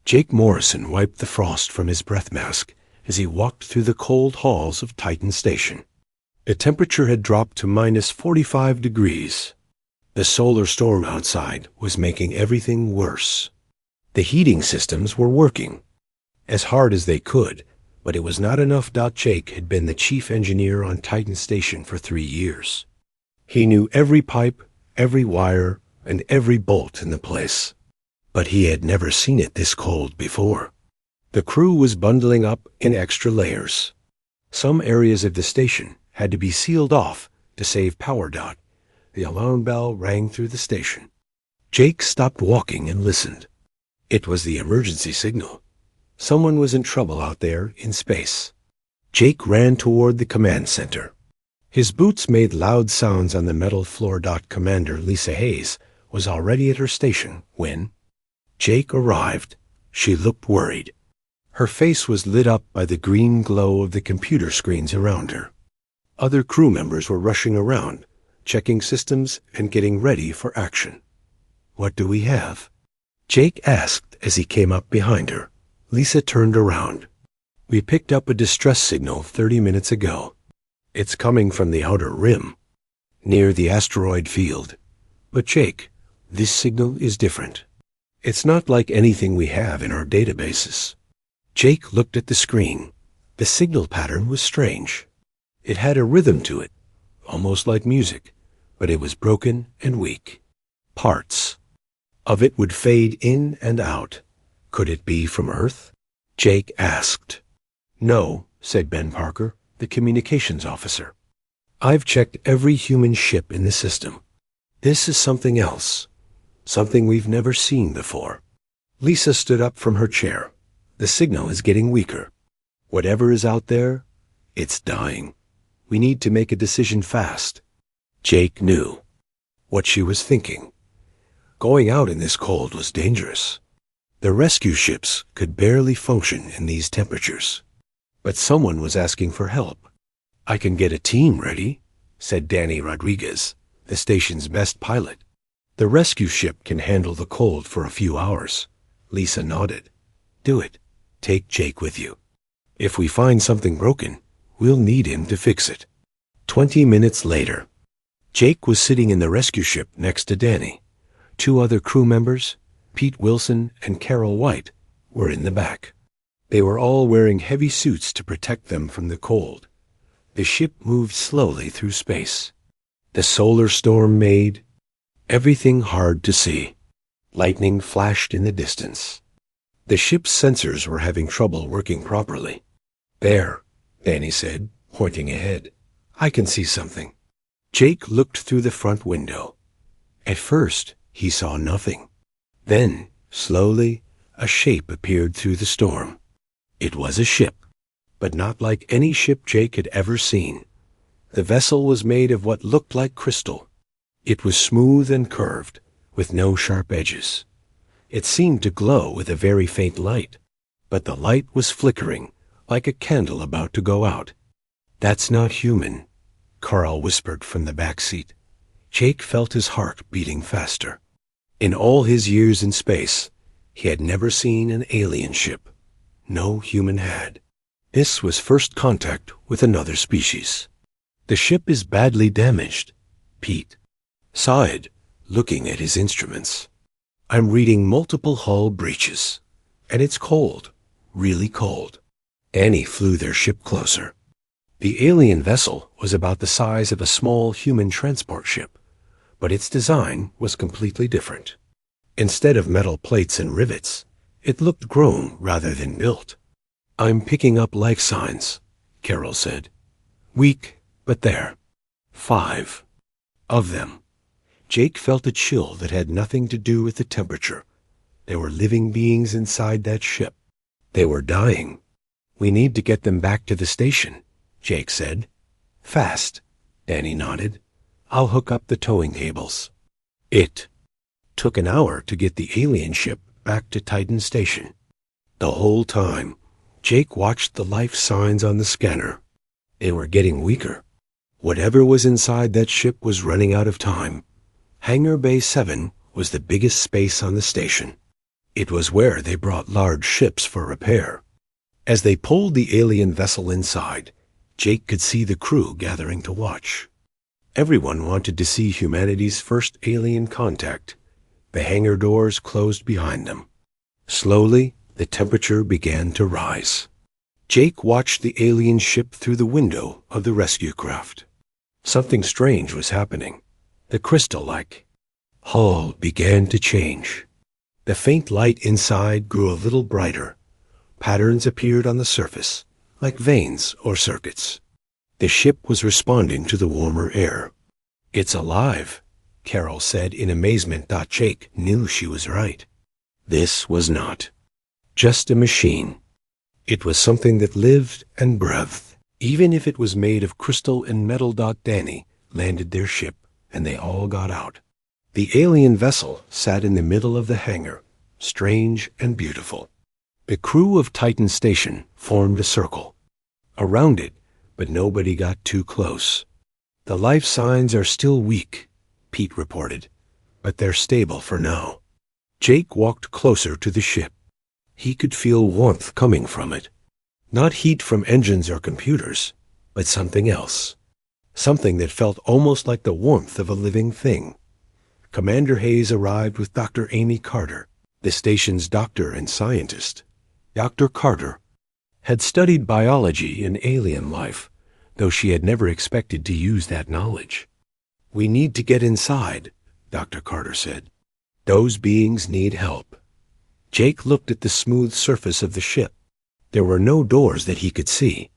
Jake Morrison wiped the frost from his breath mask as he walked through the cold halls of Titan Station. The temperature had dropped to minus 45 degrees. The solar storm outside was making everything worse. The heating systems were working as hard as they could, but it was not enough. Jake had been the chief engineer on Titan Station for 3 years. He knew every pipe, every wire, and every bolt in the place. But he had never seen it this cold before. The crew was bundling up in extra layers. Some areas of the station had to be sealed off to save power. The alarm bell rang through the station. Jake stopped walking and listened. It was the emergency signal. Someone was in trouble out there in space. Jake ran toward the command center. His boots made loud sounds on the metal floor. Commander Lisa Hayes was already at her station when Jake arrived. She looked worried. Her face was lit up by the green glow of the computer screens around her. Other crew members were rushing around, checking systems and getting ready for action. "What do we have?" Jake asked as he came up behind her. Lisa turned around. "We picked up a distress signal 30 minutes ago. It's coming from the outer rim, near the asteroid field. But Jake, this signal is different. It's not like anything we have in our databases." Jake looked at the screen. The signal pattern was strange. It had a rhythm to it, almost like music, but it was broken and weak. Parts of it would fade in and out. Could it be from Earth? Jake asked. "No," said Ben Parker, the communications officer. "I've checked every human ship in the system. This is something else, something we've never seen before." Lisa stood up from her chair. "The signal is getting weaker. Whatever is out there, it's dying. We need to make a decision fast." Jake knew what she was thinking. Going out in this cold was dangerous. The rescue ships could barely function in these temperatures. But someone was asking for help. "I can get a team ready," said Danny Rodriguez, the station's best pilot. "The rescue ship can handle the cold for a few hours." Lisa nodded. "Do it. Take Jake with you. If we find something broken, we'll need him to fix it." 20 minutes later, Jake was sitting in the rescue ship next to Danny. 2 other crew members, Pete Wilson and Carol White, were in the back. They were all wearing heavy suits to protect them from the cold. The ship moved slowly through space. The solar storm made everything hard to see. Lightning flashed in the distance. The ship's sensors were having trouble working properly. "There," Danny said, pointing ahead. "I can see something." Jake looked through the front window. At first, he saw nothing. Then, slowly, a shape appeared through the storm. It was a ship, but not like any ship Jake had ever seen. The vessel was made of what looked like crystal. It was smooth and curved, with no sharp edges. It seemed to glow with a very faint light, but the light was flickering, like a candle about to go out. "That's not human," Carl whispered from the back seat. Jake felt his heart beating faster. In all his years in space, he had never seen an alien ship. No human had. This was first contact with another species. "The ship is badly damaged," Pete sighed, looking at his instruments. "I'm reading multiple hull breaches, and it's cold, really cold." Annie flew their ship closer. The alien vessel was about the size of a small human transport ship, but its design was completely different. Instead of metal plates and rivets, it looked grown rather than built. "I'm picking up life signs," Carol said. "Weak, but there. 5 of them." Jake felt a chill that had nothing to do with the temperature. There were living beings inside that ship. They were dying. "We need to get them back to the station," Jake said. "Fast," Danny nodded. "I'll hook up the towing cables." It took an hour to get the alien ship back to Titan Station. The whole time, Jake watched the life signs on the scanner. They were getting weaker. Whatever was inside that ship was running out of time. Hangar Bay 7 was the biggest space on the station. It was where they brought large ships for repair. As they pulled the alien vessel inside, Jake could see the crew gathering to watch. Everyone wanted to see humanity's first alien contact. The hangar doors closed behind them. Slowly, the temperature began to rise. Jake watched the alien ship through the window of the rescue craft. Something strange was happening. The crystal-like hull began to change. The faint light inside grew a little brighter. Patterns appeared on the surface, like veins or circuits. The ship was responding to the warmer air. "It's alive," Carol said in amazement. Jake knew she was right. This was not just a machine. It was something that lived and breathed, even if it was made of crystal and metal. Danny landed their ship, and they all got out. The alien vessel sat in the middle of the hangar, strange and beautiful. The crew of Titan Station formed a circle around it, but nobody got too close. "The life signs are still weak," Pete reported, "but they're stable for now." Jake walked closer to the ship. He could feel warmth coming from it. Not heat from engines or computers, but something else. Something that felt almost like the warmth of a living thing. Commander Hayes arrived with Dr. Amy Carter, the station's doctor and scientist. Dr. Carter had studied biology and alien life, though she had never expected to use that knowledge. "We need to get inside," Dr. Carter said. "Those beings need help." Jake looked at the smooth surface of the ship. There were no doors that he could see,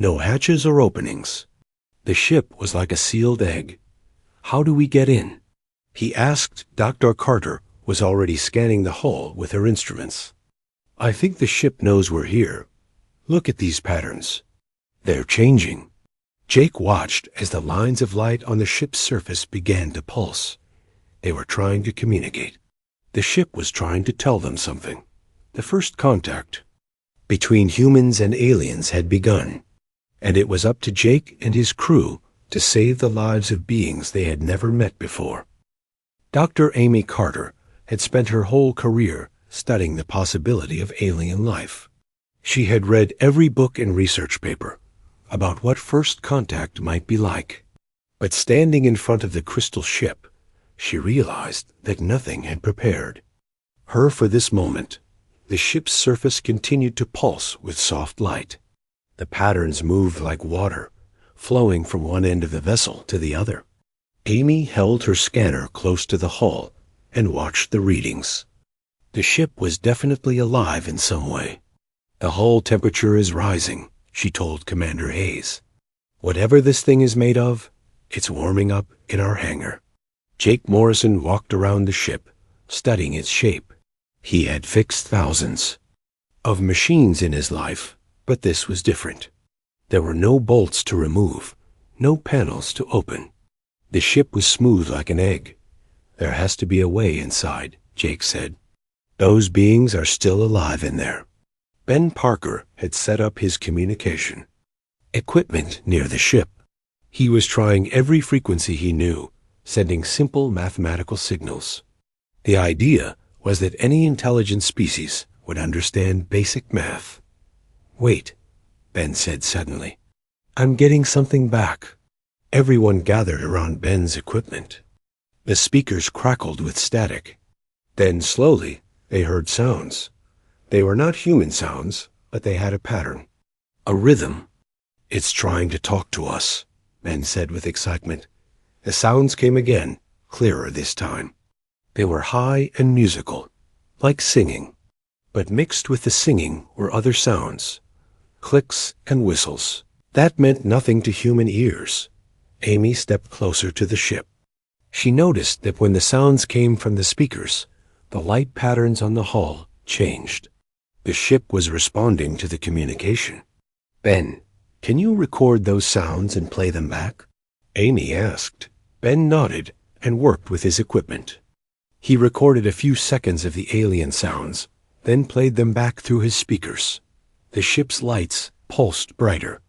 no hatches or openings. The ship was like a sealed egg. "How do we get in?" he asked. Dr. Carter was already scanning the hull with her instruments. "I think the ship knows we're here. Look at these patterns. They're changing." Jake watched as the lines of light on the ship's surface began to pulse. They were trying to communicate. The ship was trying to tell them something. The first contact between humans and aliens had begun, and it was up to Jake and his crew to save the lives of beings they had never met before. Dr. Amy Carter had spent her whole career studying the possibility of alien life. She had read every book and research paper about what first contact might be like. But standing in front of the crystal ship, she realized that nothing had prepared her for this moment. The ship's surface continued to pulse with soft light. The patterns moved like water, flowing from one end of the vessel to the other. Amy held her scanner close to the hull and watched the readings. The ship was definitely alive in some way. "The hull temperature is rising," she told Commander Hayes. "Whatever this thing is made of, it's warming up in our hangar." Jake Morrison walked around the ship, studying its shape. He had fixed thousands of machines in his life, but this was different. There were no bolts to remove, no panels to open. The ship was smooth like an egg. "There has to be a way inside," Jake said. "Those beings are still alive in there." Ben Parker had set up his communication equipment near the ship. He was trying every frequency he knew, sending simple mathematical signals. The idea was that any intelligent species would understand basic math. "Wait," Ben said suddenly. "I'm getting something back." Everyone gathered around Ben's equipment. The speakers crackled with static. Then slowly they heard sounds. They were not human sounds, but they had a pattern, a rhythm. "It's trying to talk to us," Ben said with excitement. The sounds came again, clearer this time. They were high and musical, like singing. But mixed with the singing were other sounds, clicks and whistles. That meant nothing to human ears. Amy stepped closer to the ship. She noticed that when the sounds came from the speakers, the light patterns on the hull changed. The ship was responding to the communication. "Ben, can you record those sounds and play them back?" Amy asked. Ben nodded and worked with his equipment. He recorded a few seconds of the alien sounds, then played them back through his speakers. The ship's lights pulsed brighter.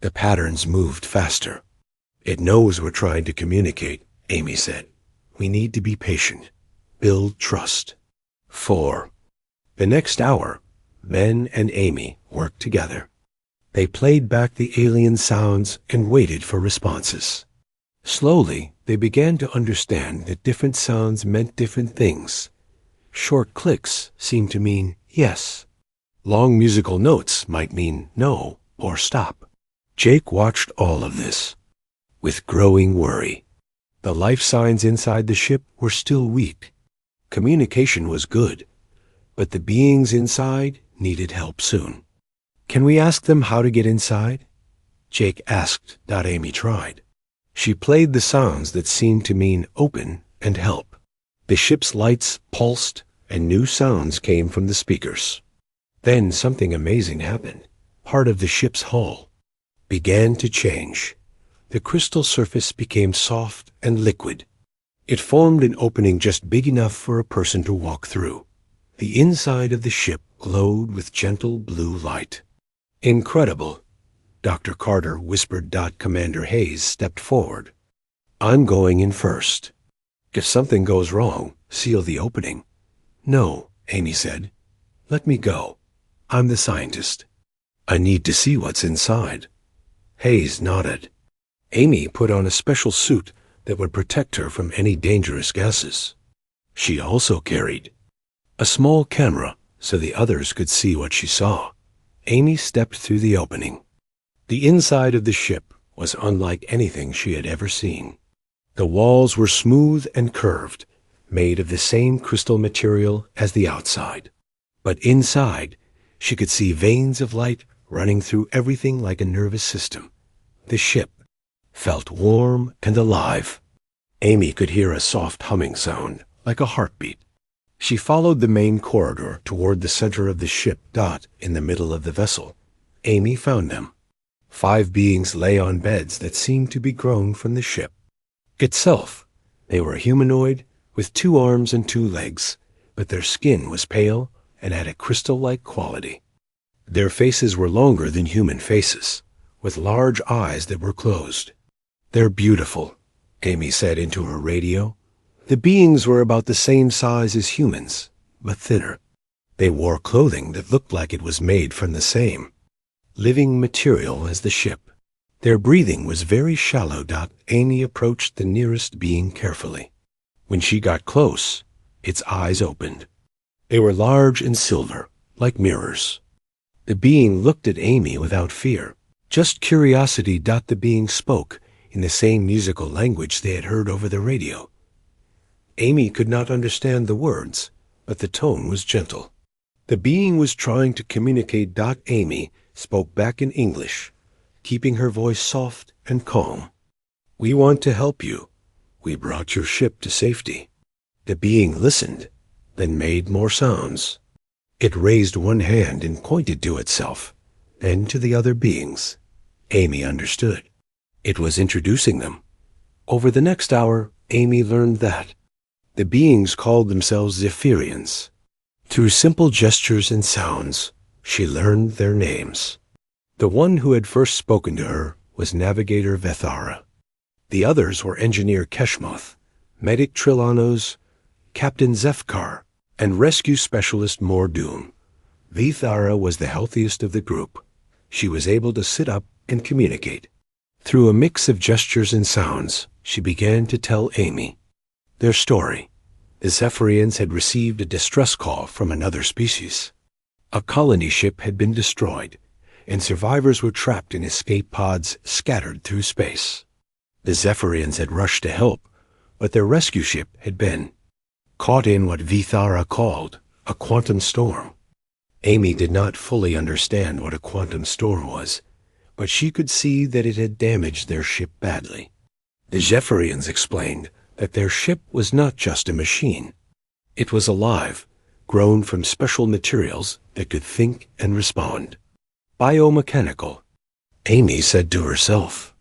The patterns moved faster. "It knows we're trying to communicate," Amy said. "We need to be patient. Build trust." 4. The next hour, Ben and Amy worked together. They played back the alien sounds and waited for responses. Slowly, they began to understand that different sounds meant different things. Short clicks seemed to mean yes. Long musical notes might mean no or stop. Jake watched all of this with growing worry. The life signs inside the ship were still weak. Communication was good, but the beings inside needed help soon. "Can we ask them how to get inside?" Jake asked. Amy tried. She played the sounds that seemed to mean open and help. The ship's lights pulsed, and new sounds came from the speakers. Then something amazing happened. Part of the ship's hull began to change. The crystal surface became soft and liquid. It formed an opening just big enough for a person to walk through. The inside of the ship glowed with gentle blue light. "Incredible," Dr. Carter whispered. Commander Hayes stepped forward. "I'm going in first. If something goes wrong, seal the opening." "No," Amy said. "Let me go. I'm the scientist. I need to see what's inside." Hayes nodded. Amy put on a special suit that would protect her from any dangerous gases. She also carried a small camera so the others could see what she saw. Amy stepped through the opening. The inside of the ship was unlike anything she had ever seen. The walls were smooth and curved, made of the same crystal material as the outside. But inside, she could see veins of light running through everything like a nervous system. The ship felt warm and alive. Amy could hear a soft humming sound, like a heartbeat. She followed the main corridor toward the center of the ship. In the middle of the vessel, Amy found them. 5 beings lay on beds that seemed to be grown from the ship itself. They were humanoid, with 2 arms and 2 legs, but their skin was pale and had a crystal-like quality. Their faces were longer than human faces, with large eyes that were closed. "They're beautiful," Amy said into her radio. The beings were about the same size as humans, but thinner. They wore clothing that looked like it was made from the same living material as the ship. Their breathing was very shallow. Amy approached the nearest being carefully. When she got close, its eyes opened. They were large and silver, like mirrors. The being looked at Amy without fear, just curiosity. The being spoke in the same musical language they had heard over the radio. Amy could not understand the words, but the tone was gentle. The being was trying to communicate. Amy spoke back in English, keeping her voice soft and calm. "We want to help you. We brought your ship to safety." The being listened, then made more sounds. It raised one hand and pointed to itself, then to the other beings. Amy understood. It was introducing them. Over the next hour, Amy learned that the beings called themselves Zephyrians. Through simple gestures and sounds, she learned their names. The one who had first spoken to her was Navigator Vethara. The others were Engineer Keshmoth, Medic Trillanos, Captain Zefkar, and Rescue Specialist Mordoom. Vethara was the healthiest of the group. She was able to sit up and communicate. Through a mix of gestures and sounds, she began to tell Amy their story. The Zephyrians had received a distress call from another species. A colony ship had been destroyed, and survivors were trapped in escape pods scattered through space. The Zephyrians had rushed to help, but their rescue ship had been caught in what Vethara called a quantum storm. Amy did not fully understand what a quantum storm was, but she could see that it had damaged their ship badly. The Zephyrians explained that their ship was not just a machine. It was alive, grown from special materials that could think and respond. Biomechanical, Amy said to herself.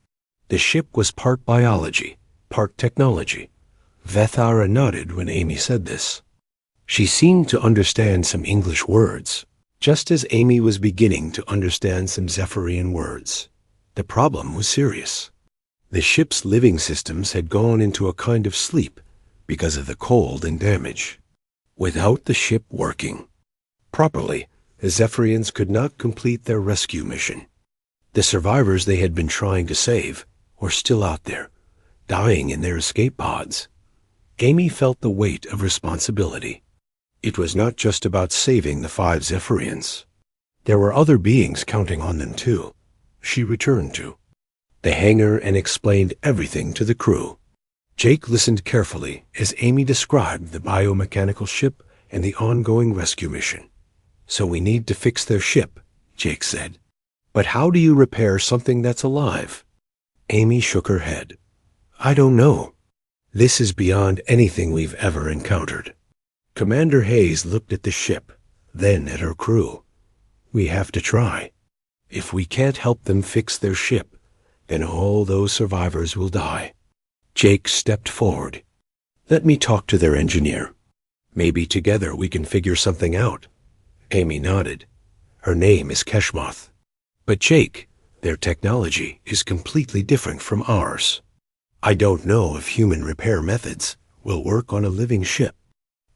The ship was part biology, part technology. Vethara nodded when Amy said this. She seemed to understand some English words, just as Amy was beginning to understand some Zephyrian words. The problem was serious. The ship's living systems had gone into a kind of sleep because of the cold and damage. Without the ship working, properly, the Zephyrians could not complete their rescue mission. The survivors they had been trying to save were still out there, dying in their escape pods. Amy felt the weight of responsibility. It was not just about saving the 5 Zephyrians. There were other beings counting on them too. She returned to the hangar and explained everything to the crew. Jake listened carefully as Amy described the biomechanical ship and the ongoing rescue mission. "So we need to fix their ship," Jake said. "But how do you repair something that's alive?" Amy shook her head. "I don't know. This is beyond anything we've ever encountered." Commander Hayes looked at the ship, then at her crew. "We have to try. If we can't help them fix their ship, then all those survivors will die." Jake stepped forward. "Let me talk to their engineer. Maybe together we can figure something out." Amy nodded. "Her name is Keshmoth. But Jake, their technology is completely different from ours. I don't know if human repair methods will work on a living ship."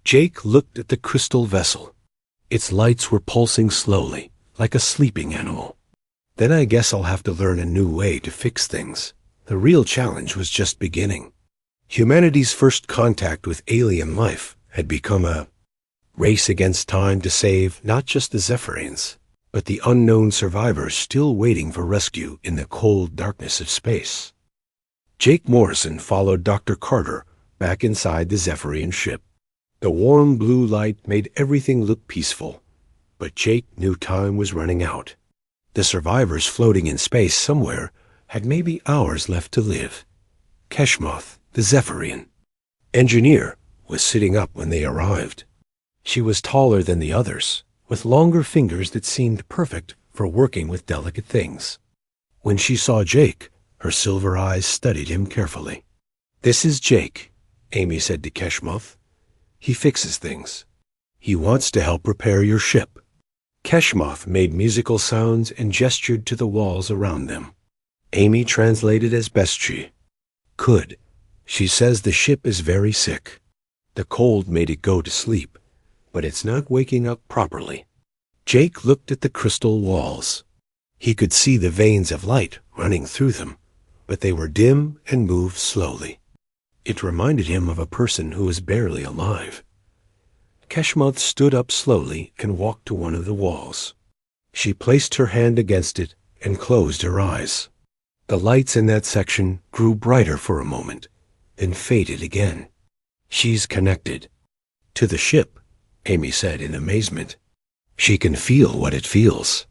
Jake looked at the crystal vessel. Its lights were pulsing slowly, like a sleeping animal. "Then I guess I'll have to learn a new way to fix things." The real challenge was just beginning. Humanity's first contact with alien life had become a race against time to save not just the Zephyrians, but the unknown survivors still waiting for rescue in the cold darkness of space. Jake Morrison followed Dr. Carter back inside the Zephyrian ship. The warm blue light made everything look peaceful, but Jake knew time was running out. The survivors floating in space somewhere had maybe hours left to live. Keshmoth, the Zephyrian engineer, was sitting up when they arrived. She was taller than the others, with longer fingers that seemed perfect for working with delicate things. When she saw Jake, her silver eyes studied him carefully. "This is Jake," Amy said to Keshmoth. "He fixes things. He wants to help repair your ship." Keshmoth made musical sounds and gestured to the walls around them. Amy translated as best she could. "She says the ship is very sick. The cold made it go to sleep, but it's not waking up properly." Jake looked at the crystal walls. He could see the veins of light running through them, but they were dim and moved slowly. It reminded him of a person who was barely alive. Keshmoth stood up slowly and walked to one of the walls. She placed her hand against it and closed her eyes. The lights in that section grew brighter for a moment, then faded again. "She's connected to the ship," Amy said in amazement. "She can feel what it feels."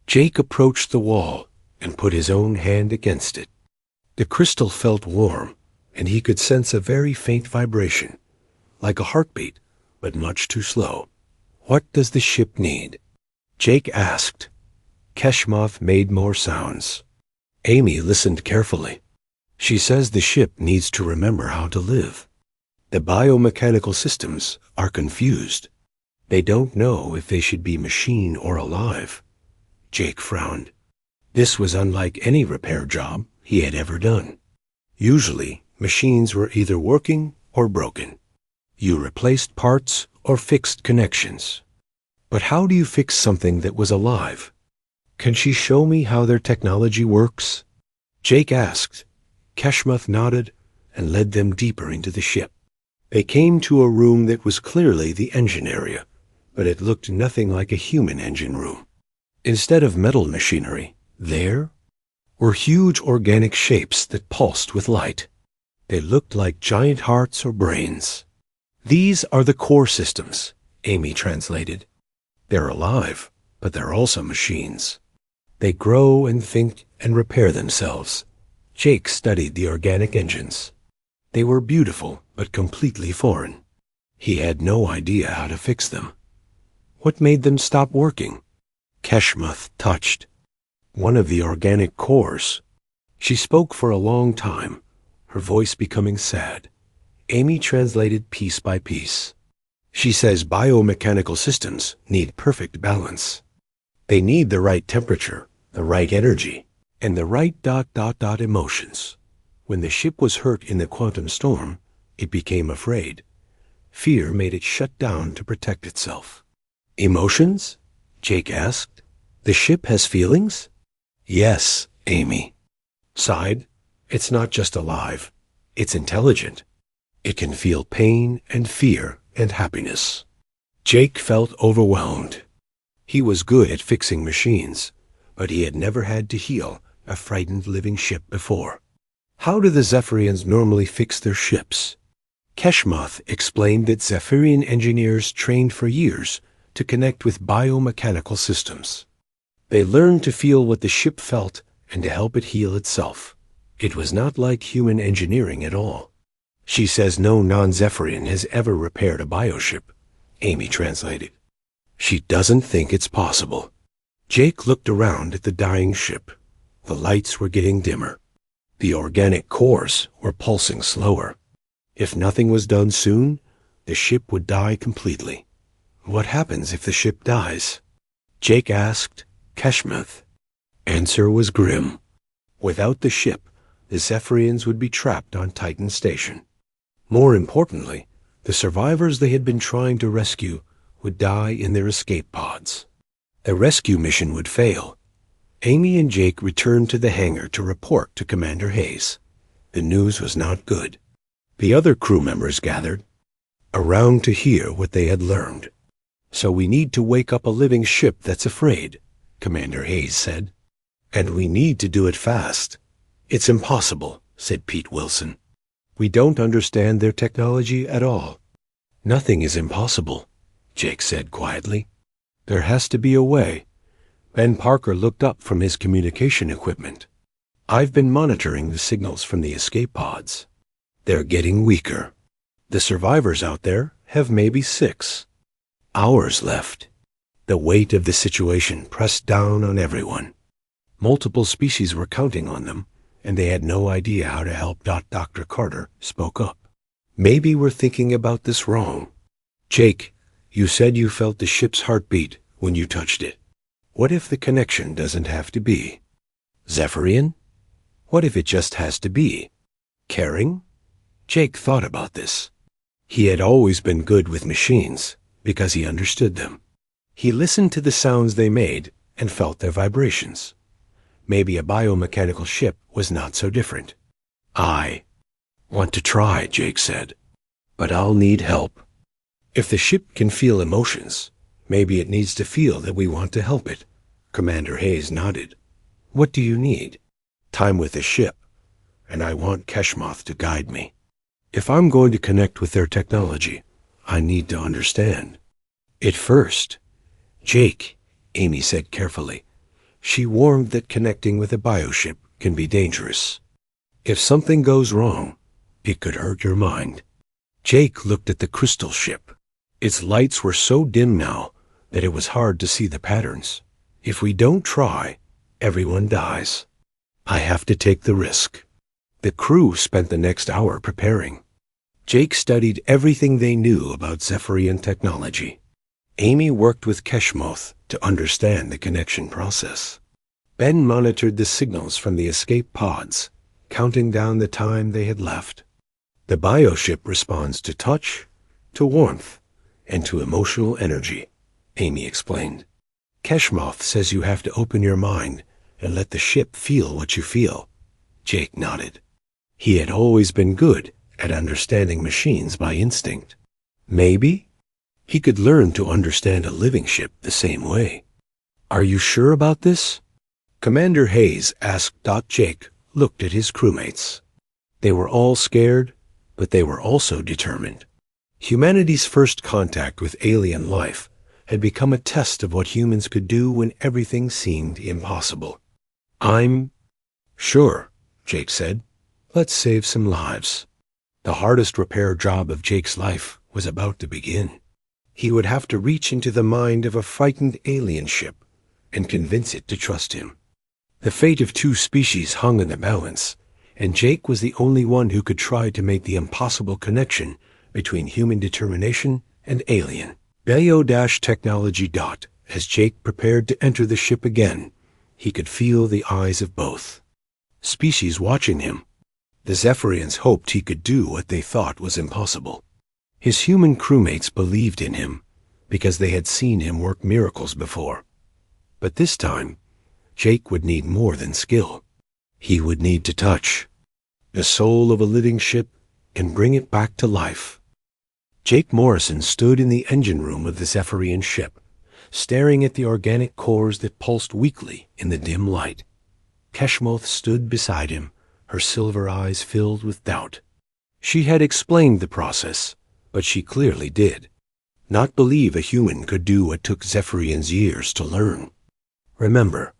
Jake approached the wall and put his own hand against it. The crystal felt warm, and he could sense a very faint vibration, like a heartbeat, but much too slow. "What does the ship need?" Jake asked. Keshmoth made more sounds. Amy listened carefully. "She says the ship needs to remember how to live. The biomechanical systems are confused. They don't know if they should be machine or alive." Jake frowned. This was unlike any repair job he had ever done. Usually, machines were either working or broken. You replaced parts or fixed connections. But how do you fix something that was alive? "Can she show me how their technology works?" Jake asked. Keshmoth nodded and led them deeper into the ship. They came to a room that was clearly the engine area, but it looked nothing like a human engine room. Instead of metal machinery, there were huge organic shapes that pulsed with light. They looked like giant hearts or brains. "These are the core systems," Amy translated. "They're alive, but they're also machines. They grow and think and repair themselves." Jake studied the organic engines. They were beautiful, but completely foreign. He had no idea how to fix them. What made them stop working? Keshmoth touched one of the organic cores. She spoke for a long time, her voice becoming sad. Amy translated piece by piece. "She says biomechanical systems need perfect balance. They need the right temperature, the right energy, and the right ... emotions. When the ship was hurt in the quantum storm, it became afraid. Fear made it shut down to protect itself. Emotions? Jake asked. The ship has feelings? Yes, Amy sighed. It's not just alive. It's intelligent. It can feel pain and fear and happiness. Jake felt overwhelmed. He was good at fixing machines, but he had never had to heal a frightened living ship before. How do the Zephyrians normally fix their ships? Keshmoth explained that Zephyrian engineers trained for years to connect with biomechanical systems. They learned to feel what the ship felt and to help it heal itself. It was not like human engineering at all. She says no non-Zephyrian has ever repaired a bioship, Amy translated. She doesn't think it's possible. Jake looked around at the dying ship. The lights were getting dimmer. The organic cores were pulsing slower. If nothing was done soon, the ship would die completely. What happens if the ship dies? Jake asked Keshmoth. Answer was grim. Without the ship, the Zephyrians would be trapped on Titan Station. More importantly, the survivors they had been trying to rescue would die in their escape pods. The rescue mission would fail. Amy and Jake returned to the hangar to report to Commander Hayes. The news was not good. The other crew members gathered around to hear what they had learned. So we need to wake up a living ship that's afraid, Commander Hayes said. And we need to do it fast. It's impossible, said Pete Wilson. We don't understand their technology at all. Nothing is impossible, Jake said quietly. There has to be a way. Ben Parker looked up from his communication equipment. I've been monitoring the signals from the escape pods. They're getting weaker. The survivors out there have maybe 6 hours left. The weight of the situation pressed down on everyone. Multiple species were counting on them, and they had no idea how to help. Dr. Carter spoke up. Maybe we're thinking about this wrong. Jake, you said you felt the ship's heartbeat when you touched it. What if the connection doesn't have to be Zephyrian? What if it just has to be caring? Jake thought about this. He had always been good with machines because he understood them. He listened to the sounds they made and felt their vibrations. Maybe a biomechanical ship was not so different. I want to try, Jake said, but I'll need help. If the ship can feel emotions, maybe it needs to feel that we want to help it. Commander Hayes nodded. What do you need? Time with the ship, and I want Keshmoth to guide me. If I'm going to connect with their technology, I need to understand. At first, Jake, Amy said carefully. She warned that connecting with a bioship can be dangerous. If something goes wrong, it could hurt your mind. Jake looked at the crystal ship. Its lights were so dim now that it was hard to see the patterns. If we don't try, everyone dies. I have to take the risk. The crew spent the next hour preparing. Jake studied everything they knew about Zephyrian technology. Amy worked with Keshmoth to understand the connection process. Ben monitored the signals from the escape pods, counting down the time they had left. The bioship responds to touch, to warmth, and to emotional energy, Amy explained. Keshmoth says you have to open your mind and let the ship feel what you feel. Jake nodded. He had always been good at understanding machines by instinct. Maybe he could learn to understand a living ship the same way. Are you sure about this? Commander Hayes asked. Jake looked at his crewmates. They were all scared, but they were also determined. Humanity's first contact with alien life had become a test of what humans could do when everything seemed impossible. I'm sure, Jake said. Let's save some lives. The hardest repair job of Jake's life was about to begin. He would have to reach into the mind of a frightened alien ship and convince it to trust him. The fate of 2 species hung in the balance, and Jake was the only one who could try to make the impossible connection between human determination and alien. Bio-technology. As Jake prepared to enter the ship again, he could feel the eyes of both species watching him. The Zephyrians hoped he could do what they thought was impossible. His human crewmates believed in him, because they had seen him work miracles before. But this time, Jake would need more than skill. He would need to touch. The soul of a living ship can bring it back to life. Jake Morrison stood in the engine room of the Zephyrian ship, staring at the organic cores that pulsed weakly in the dim light. Keshmoth stood beside him, her silver eyes filled with doubt. She had explained the process, but she clearly did not believe a human could do what took Zephyrians years to learn. "Remember,"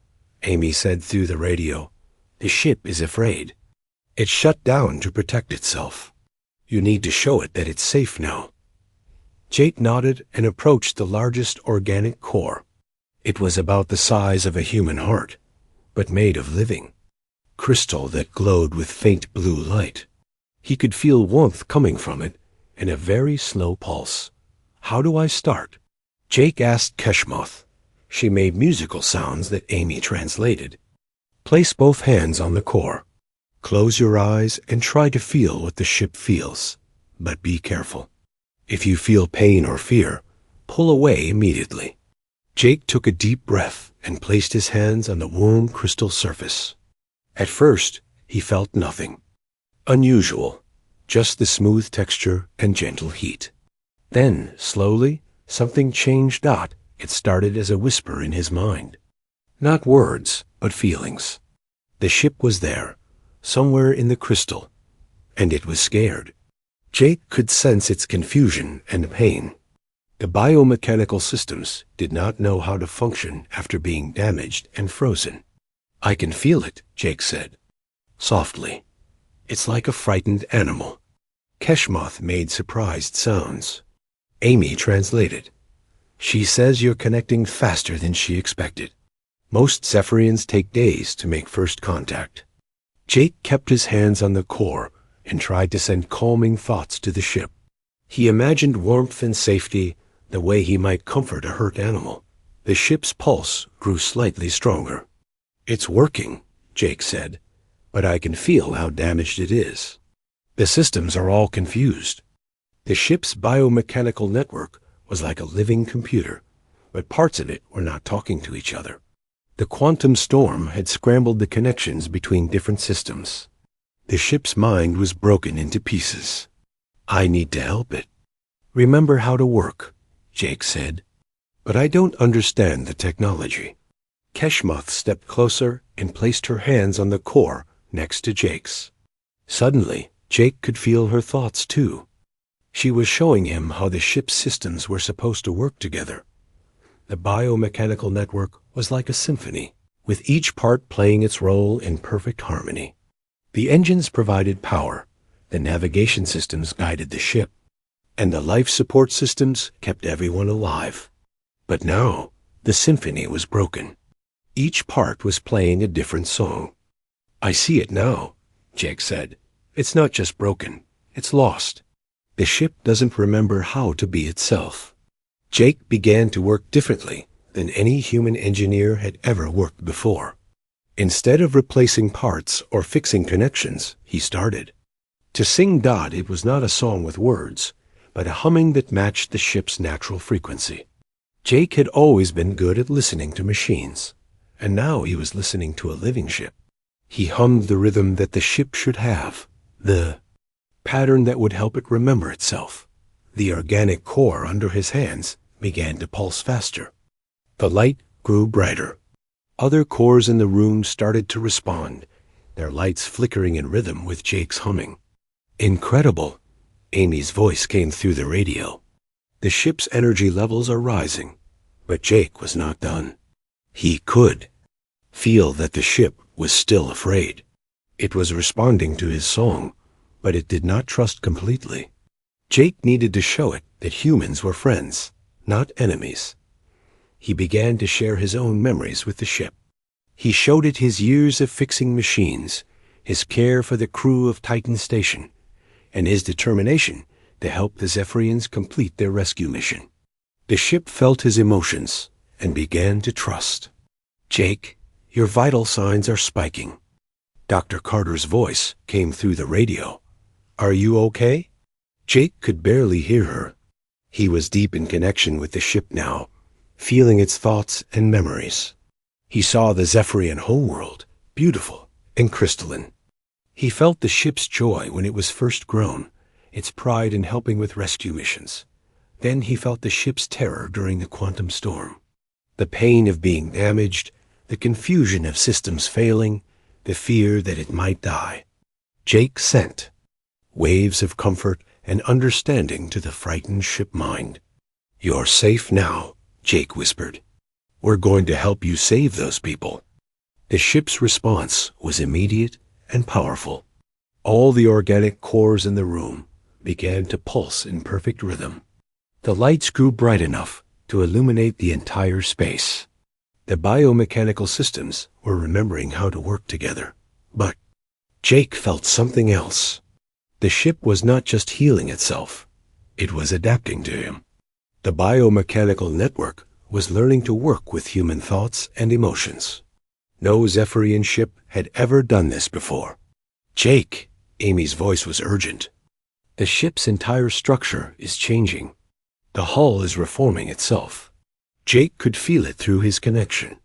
Amy said through the radio, "the ship is afraid. It shut down to protect itself. You need to show it that it's safe now." Jake nodded and approached the largest organic core. It was about the size of a human heart, but made of living crystal that glowed with faint blue light. He could feel warmth coming from it and a very slow pulse. "How do I start?" Jake asked Keshmoth. She made musical sounds that Amy translated. "Place both hands on the core. Close your eyes and try to feel what the ship feels, but be careful. If you feel pain or fear, pull away immediately." Jake took a deep breath and placed his hands on the warm crystal surface. At first, he felt nothing unusual, just the smooth texture and gentle heat. Then, slowly, something changed. It started as a whisper in his mind. Not words, but feelings. The ship was there, somewhere in the crystal, and it was scared. Jake could sense its confusion and pain. The biomechanical systems did not know how to function after being damaged and frozen. "I can feel it," Jake said, softly. "It's like a frightened animal." Keshmoth made surprised sounds. Amy translated. "She says you're connecting faster than she expected. Most Zephyrians take days to make first contact." Jake kept his hands on the core and tried to send calming thoughts to the ship. He imagined warmth and safety the way he might comfort a hurt animal. The ship's pulse grew slightly stronger. "It's working," Jake said, "but I can feel how damaged it is. The systems are all confused." The ship's biomechanical network was like a living computer, but parts of it were not talking to each other. The quantum storm had scrambled the connections between different systems. The ship's mind was broken into pieces. "I need to help it. Remember how to work," Jake said. "But I don't understand the technology." Keshmoth stepped closer and placed her hands on the core next to Jake's. Suddenly, Jake could feel her thoughts too. She was showing him how the ship's systems were supposed to work together. The biomechanical network was like a symphony, with each part playing its role in perfect harmony. The engines provided power, the navigation systems guided the ship, and the life support systems kept everyone alive. But now, the symphony was broken. Each part was playing a different song. "I see it now," Jake said. "It's not just broken, it's lost. The ship doesn't remember how to be itself." Jake began to work differently than any human engineer had ever worked before. Instead of replacing parts or fixing connections, he started to sing. It was not a song with words, but a humming that matched the ship's natural frequency. Jake had always been good at listening to machines, and now he was listening to a living ship. He hummed the rhythm that the ship should have, the pattern that would help it remember itself. The organic core under his hands began to pulse faster. The light grew brighter. Other cores in the room started to respond, their lights flickering in rhythm with Jake's humming. "Incredible," Amy's voice came through the radio. "The ship's energy levels are rising." But Jake was not done. He could feel that the ship was still afraid. It was responding to his song, but it did not trust completely. Jake needed to show it that humans were friends, not enemies. He began to share his own memories with the ship. He showed it his years of fixing machines, his care for the crew of Titan Station, and his determination to help the Zephyrians complete their rescue mission. The ship felt his emotions and began to trust. "Jake, your vital signs are spiking." Dr. Carter's voice came through the radio. "Are you okay?" Jake could barely hear her. He was deep in connection with the ship now, feeling its thoughts and memories. He saw the Zephyrian homeworld, beautiful and crystalline. He felt the ship's joy when it was first grown, its pride in helping with rescue missions. Then he felt the ship's terror during the quantum storm. The pain of being damaged, the confusion of systems failing, the fear that it might die. Jake sent waves of comfort and understanding to the frightened ship mind. "You're safe now," Jake whispered. "We're going to help you save those people." The ship's response was immediate and powerful. All the organic cores in the room began to pulse in perfect rhythm. The lights grew bright enough to illuminate the entire space. The biomechanical systems were remembering how to work together. But Jake felt something else. The ship was not just healing itself, it was adapting to him. The biomechanical network was learning to work with human thoughts and emotions. No Zephyrian ship had ever done this before. "Jake," Amy's voice was urgent. "The ship's entire structure is changing. The hull is reforming itself." Jake could feel it through his connection.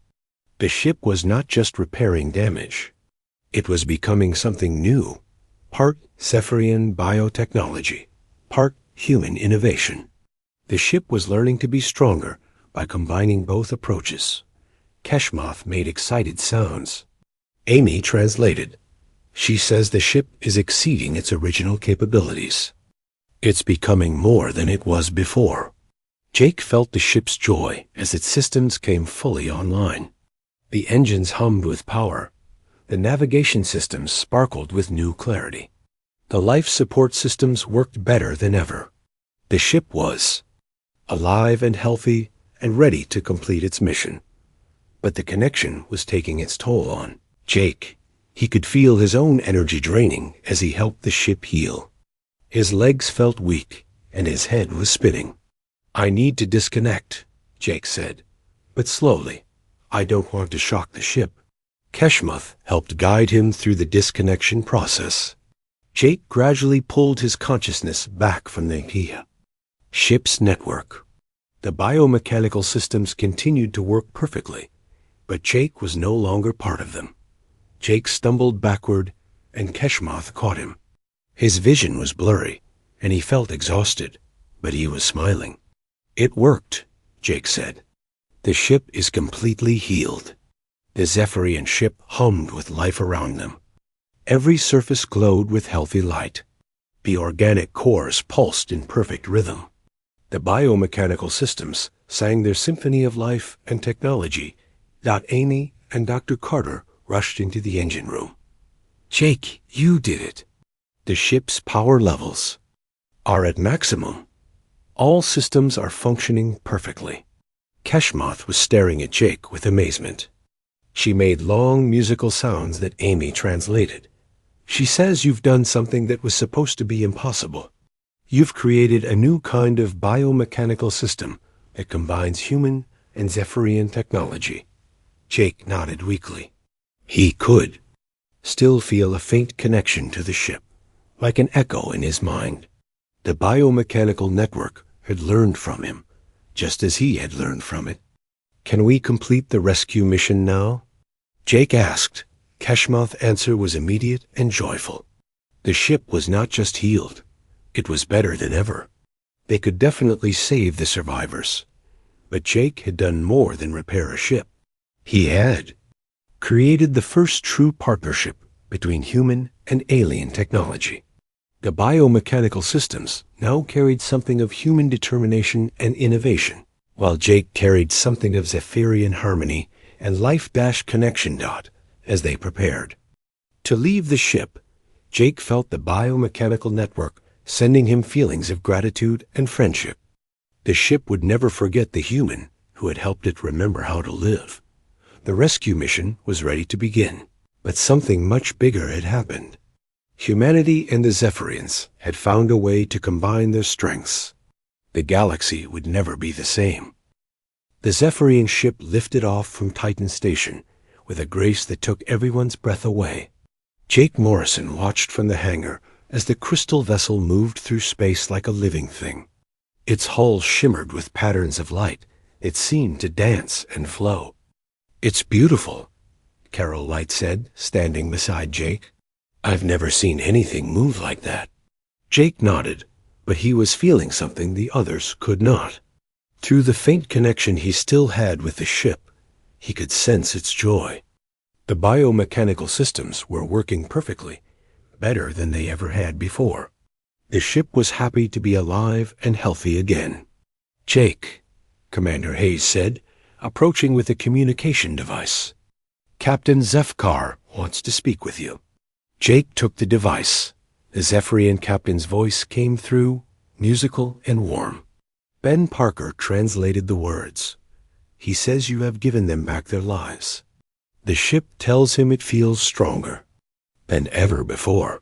The ship was not just repairing damage. It was becoming something new, part Zephyrian biotechnology, part human innovation. The ship was learning to be stronger by combining both approaches. Keshmoth made excited sounds. Amy translated. "She says the ship is exceeding its original capabilities. It's becoming more than it was before." Jake felt the ship's joy as its systems came fully online. The engines hummed with power. The navigation systems sparkled with new clarity. The life support systems worked better than ever. The ship was alive and healthy and ready to complete its mission. But the connection was taking its toll on Jake. He could feel his own energy draining as he helped the ship heal. His legs felt weak and his head was spinning. "I need to disconnect," Jake said, "but slowly. I don't want to shock the ship." Keshmoth helped guide him through the disconnection process. Jake gradually pulled his consciousness back from the ship's network. The biomechanical systems continued to work perfectly, but Jake was no longer part of them. Jake stumbled backward, and Keshmoth caught him. His vision was blurry, and he felt exhausted, but he was smiling. "It worked," Jake said. "The ship is completely healed." The Zephyrian ship hummed with life around them. Every surface glowed with healthy light. The organic cores pulsed in perfect rhythm. The biomechanical systems sang their symphony of life and technology. Amy and Dr. Carter rushed into the engine room. "Jake, you did it." "The ship's power levels are at maximum. All systems are functioning perfectly." Keshmoth was staring at Jake with amazement. She made long musical sounds that Amy translated. "She says you've done something that was supposed to be impossible. You've created a new kind of biomechanical system that combines human and Zephyrian technology." Jake nodded weakly. He could still feel a faint connection to the ship, like an echo in his mind. The biomechanical network had learned from him, just as he had learned from it. "Can we complete the rescue mission now?" Jake asked. Keshmoth's answer was immediate and joyful. The ship was not just healed, it was better than ever. They could definitely save the survivors. But Jake had done more than repair a ship. He had created the first true partnership between human and alien technology. The biomechanical systems now carried something of human determination and innovation, while Jake carried something of Zephyrian harmony and life-connection. As they prepared to leave the ship, Jake felt the biomechanical network sending him feelings of gratitude and friendship. The ship would never forget the human who had helped it remember how to live. The rescue mission was ready to begin, but something much bigger had happened. Humanity and the Zephyrians had found a way to combine their strengths. The galaxy would never be the same. The Zephyrian ship lifted off from Titan Station with a grace that took everyone's breath away. Jake Morrison watched from the hangar as the crystal vessel moved through space like a living thing. Its hull shimmered with patterns of light. It seemed to dance and flow. "It's beautiful," Carol Light said, standing beside Jake. "I've never seen anything move like that." Jake nodded, but he was feeling something the others could not. Through the faint connection he still had with the ship, he could sense its joy. The biomechanical systems were working perfectly, better than they ever had before. The ship was happy to be alive and healthy again. "Jake," Commander Hayes said, approaching with a communication device. "Captain Zefkar wants to speak with you." Jake took the device. The Zephyrian captain's voice came through, musical and warm. Ben Parker translated the words. "He says you have given them back their lives. The ship tells him it feels stronger than ever before."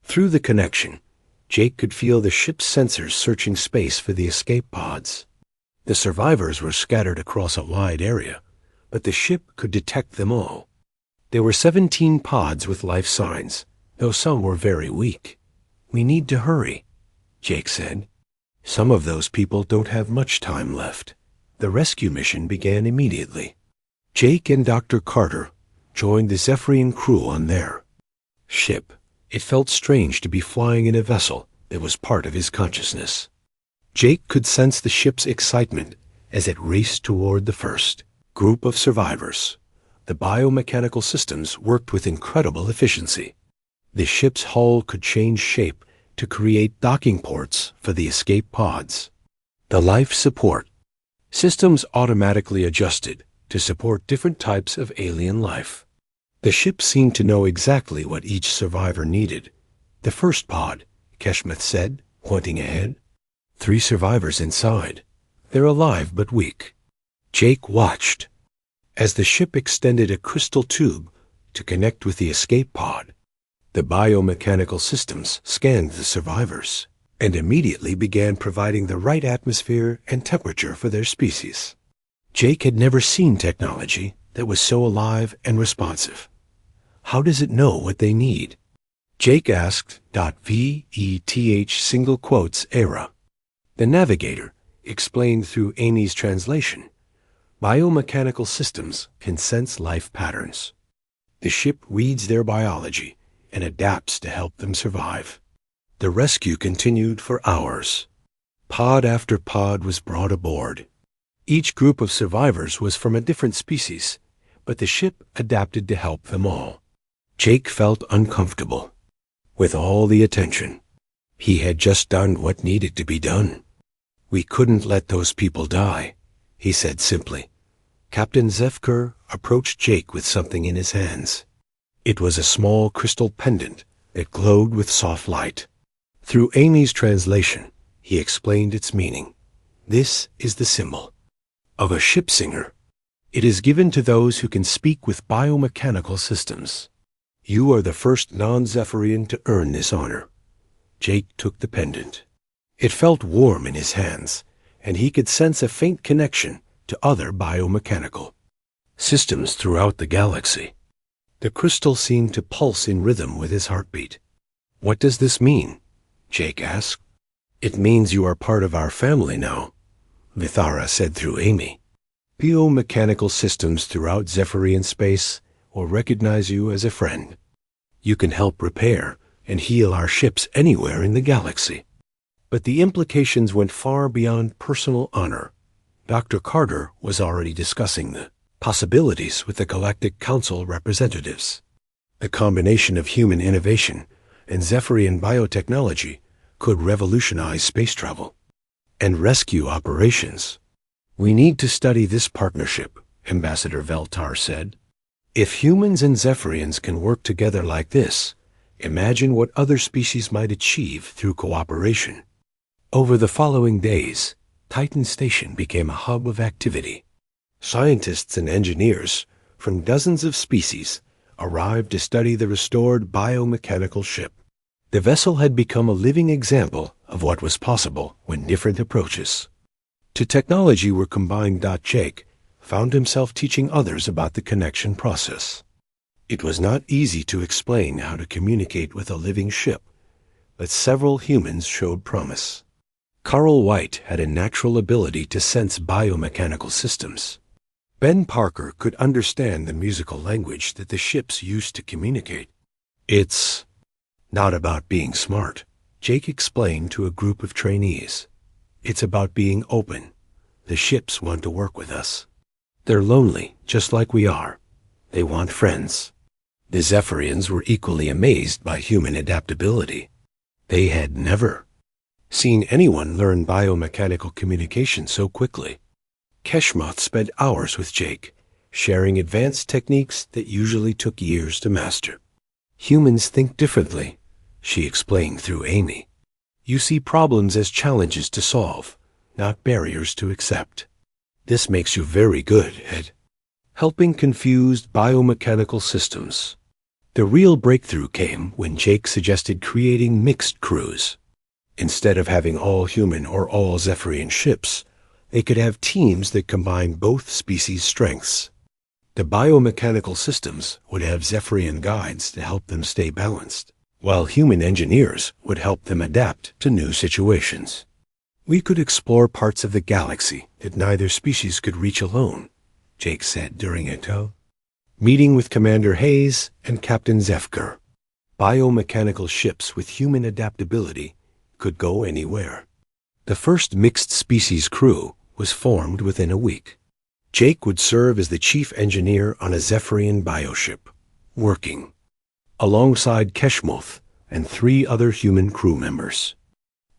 Through the connection, Jake could feel the ship's sensors searching space for the escape pods. The survivors were scattered across a wide area, but the ship could detect them all. There were 17 pods with life signs, though some were very weak. "We need to hurry," Jake said. "Some of those people don't have much time left." The rescue mission began immediately. Jake and Dr. Carter joined the Zephyrian crew on their ship. It felt strange to be flying in a vessel that was part of his consciousness. Jake could sense the ship's excitement as it raced toward the first group of survivors. The biomechanical systems worked with incredible efficiency. The ship's hull could change shape to create docking ports for the escape pods. The life support systems automatically adjusted to support different types of alien life. The ship seemed to know exactly what each survivor needed. "The first pod," Keshmith said, pointing ahead. 3 survivors inside. They're alive but weak. Jake watched as the ship extended a crystal tube to connect with the escape pod. The biomechanical systems scanned the survivors and immediately began providing the right atmosphere and temperature for their species. Jake had never seen technology that was so alive and responsive. How does it know what they need? Jake asked .VETH single quotes era. The navigator explained through Amy's translation. Biomechanical systems can sense life patterns. The ship reads their biology and adapts to help them survive. The rescue continued for hours. Pod after pod was brought aboard. Each group of survivors was from a different species, but the ship adapted to help them all. Jake felt uncomfortable. With all the attention, he had just done what needed to be done. "We couldn't let those people die," he said simply. Captain Zefkar approached Jake with something in his hands. It was a small crystal pendant that glowed with soft light. Through Amy's translation, he explained its meaning. "This is the symbol of a ship singer. It is given to those who can speak with biomechanical systems. You are the first non-Zephyrian to earn this honor." Jake took the pendant. It felt warm in his hands, and he could sense a faint connection to other biomechanical systems throughout the galaxy. The crystal seemed to pulse in rhythm with his heartbeat. "What does this mean?" Jake asked. "It means you are part of our family now," Vithara said through Amy. "Biomechanical systems throughout Zephyrian space will recognize you as a friend. You can help repair and heal our ships anywhere in the galaxy." But the implications went far beyond personal honor. Dr. Carter was already discussing the possibilities with the Galactic Council representatives. The combination of human innovation and Zephyrian biotechnology could revolutionize space travel and rescue operations. "We need to study this partnership," Ambassador Veltar said. "If humans and Zephyrians can work together like this, imagine what other species might achieve through cooperation." Over the following days, Titan Station became a hub of activity. Scientists and engineers from dozens of species arrived to study the restored biomechanical ship. The vessel had become a living example of what was possible when different approaches to technology were combined. Jake found himself teaching others about the connection process. It was not easy to explain how to communicate with a living ship, but several humans showed promise. Carl White had a natural ability to sense biomechanical systems. Ben Parker could understand the musical language that the ships used to communicate. It's not about being smart, Jake explained to a group of trainees. It's about being open. The ships want to work with us. They're lonely, just like we are. They want friends. The Zephyrians were equally amazed by human adaptability. They had never seen anyone learn biomechanical communication so quickly. Keshmoth spent hours with Jake, sharing advanced techniques that usually took years to master. Humans think differently, she explained through Amy. You see problems as challenges to solve, not barriers to accept. This makes you very good at helping confused biomechanical systems. The real breakthrough came when Jake suggested creating mixed crews. Instead of having all human or all Zephyrian ships, they could have teams that combine both species' strengths. The biomechanical systems would have Zephyrian guides to help them stay balanced, while human engineers would help them adapt to new situations. We could explore parts of the galaxy that neither species could reach alone, Jake said during a meeting with Commander Hayes and Captain Zefker. Biomechanical ships with human adaptability could go anywhere. The first mixed species crew was formed within a week. Jake would serve as the chief engineer on a Zephyrian bioship, working alongside Keshmoth and 3 other human crew members.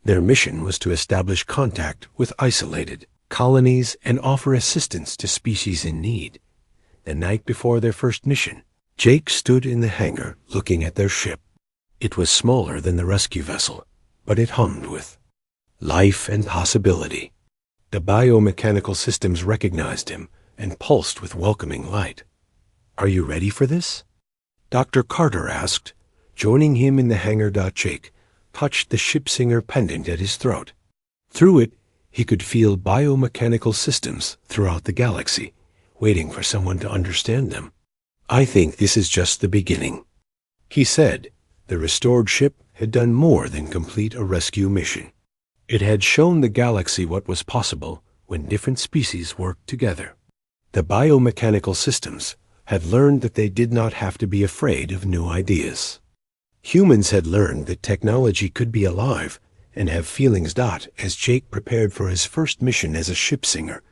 Their mission was to establish contact with isolated colonies and offer assistance to species in need. The night before their first mission, Jake stood in the hangar looking at their ship. It was smaller than the rescue vessel, but it hummed with life and possibility. The biomechanical systems recognized him and pulsed with welcoming light. Are you ready for this? Dr. Carter asked, joining him in the hangar. Jake touched the ship singer pendant at his throat. Through it, he could feel biomechanical systems throughout the galaxy, waiting for someone to understand them. I think this is just the beginning, he said. The restored ship had done more than complete a rescue mission. It had shown the galaxy what was possible when different species worked together. The biomechanical systems had learned that they did not have to be afraid of new ideas. Humans had learned that technology could be alive and have feelings. As Jake prepared for his first mission as a ship singer,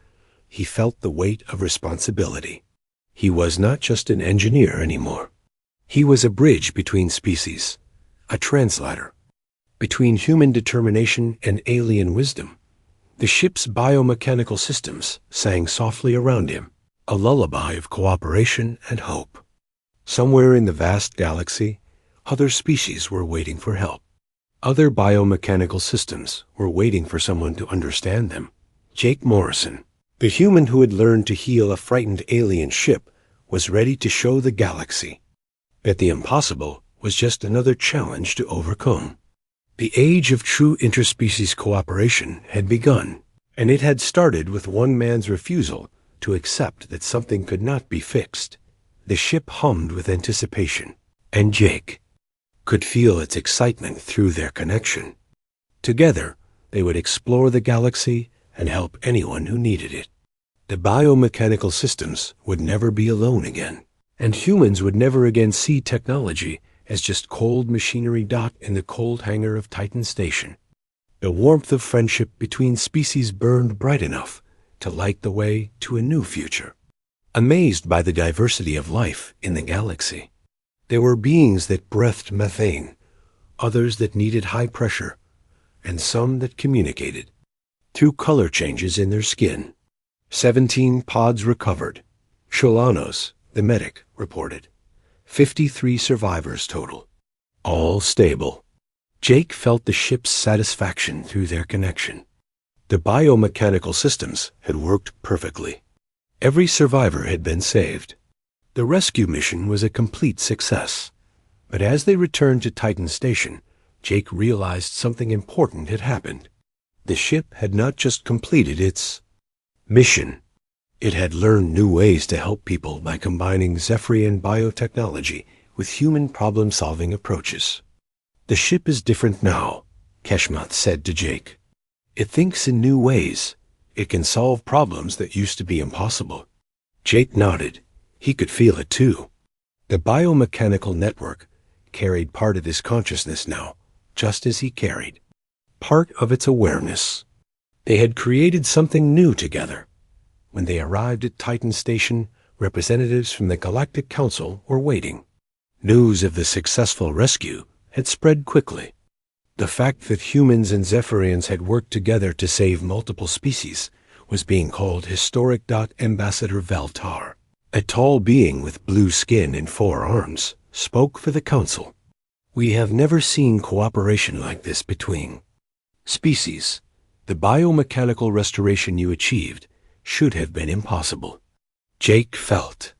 he felt the weight of responsibility. He was not just an engineer anymore. He was a bridge between species, a translator, between human determination and alien wisdom. The ship's biomechanical systems sang softly around him, a lullaby of cooperation and hope. Somewhere in the vast galaxy, other species were waiting for help. Other biomechanical systems were waiting for someone to understand them. Jake Morrison, the human who had learned to heal a frightened alien ship, was ready to show the galaxy that the impossible was just another challenge to overcome. The age of true interspecies cooperation had begun, and it had started with one man's refusal to accept that something could not be fixed. The ship hummed with anticipation, and Jake could feel its excitement through their connection. Together, they would explore the galaxy and help anyone who needed it. The biomechanical systems would never be alone again, and humans would never again see technology as just cold machinery. In the cold hangar of Titan Station, the warmth of friendship between species burned bright enough to light the way to a new future. Amazed by the diversity of life in the galaxy, there were beings that breathed methane, others that needed high pressure, and some that communicated through color changes in their skin. 17 pods recovered. Sholanos, the medic, reported. 53 survivors total. All stable. Jake felt the ship's satisfaction through their connection. The biomechanical systems had worked perfectly. Every survivor had been saved. The rescue mission was a complete success. But as they returned to Titan Station, Jake realized something important had happened. The ship had not just completed its mission. It had learned new ways to help people by combining Zephyrian biotechnology with human problem-solving approaches. The ship is different now, Keshmoth said to Jake. It thinks in new ways. It can solve problems that used to be impossible. Jake nodded. He could feel it too. The biomechanical network carried part of his consciousness now, just as he carried part of its awareness. They had created something new together. When they arrived at Titan Station, representatives from the Galactic Council were waiting. News of the successful rescue had spread quickly. The fact that humans and Zephyrians had worked together to save multiple species was being called historic. Ambassador Valtar, a tall being with blue skin and 4 arms, spoke for the Council. We have never seen cooperation like this between species. The biomechanical restoration you achieved should have been impossible. Jake felt